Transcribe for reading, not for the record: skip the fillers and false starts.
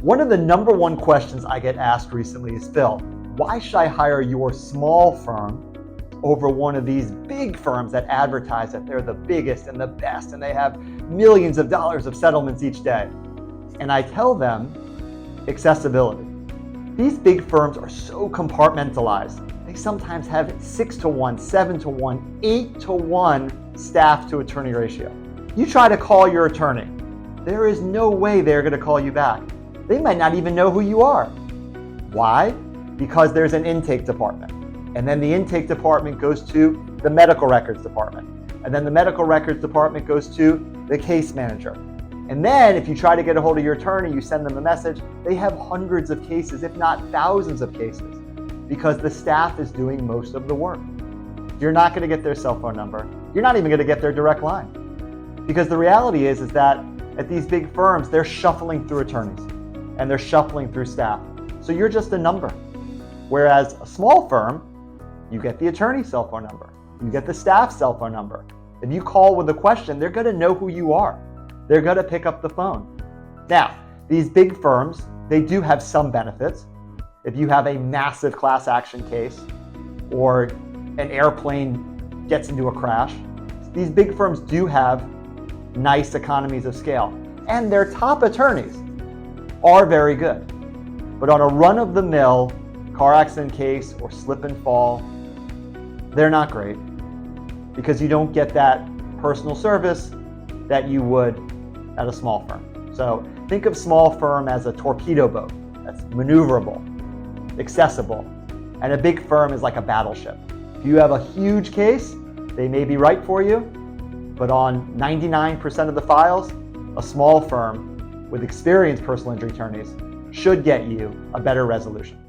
One of the number one questions I get asked recently is, Phil, why should I hire your small firm over one of these big firms that advertise that they're the biggest and the best and they have millions of dollars of settlements each day? And I tell them accessibility. These big firms are so compartmentalized. They sometimes have 6-to-1, 7-to-1, 8-to-1 staff to attorney ratio. You try to call your attorney, there is no way they're going to call you back. They might not even know who you are. Why? Because there's an intake department. And then the intake department goes to the medical records department. And then the medical records department goes to the case manager. And then if you try to get a hold of your attorney, you send them a message, they have hundreds of cases, if not thousands of cases, because the staff is doing most of the work. You're not going to get their cell phone number. You're not even going to get their direct line. Because the reality is that at these big firms, they're shuffling through attorneys and they're shuffling through staff. So you're just a number. Whereas a small firm, you get the attorney's cell phone number. You get the staff's cell phone number. If you call with a question, they're going to know who you are. They're going to pick up the phone. Now, these big firms, they do have some benefits. If you have a massive class action case or an airplane gets into a crash, these big firms do have nice economies of scale. And their top attorneys are very good. But on a run-of-the-mill car accident case or slip and fall, they're not great because you don't get that personal service that you would at a small firm. So think of small firm as a torpedo boat that's maneuverable, accessible, and a big firm is like a battleship. If you have a huge case, they may be right for you, but on 99% of the files, a small firm with experienced personal injury attorneys should get you a better resolution.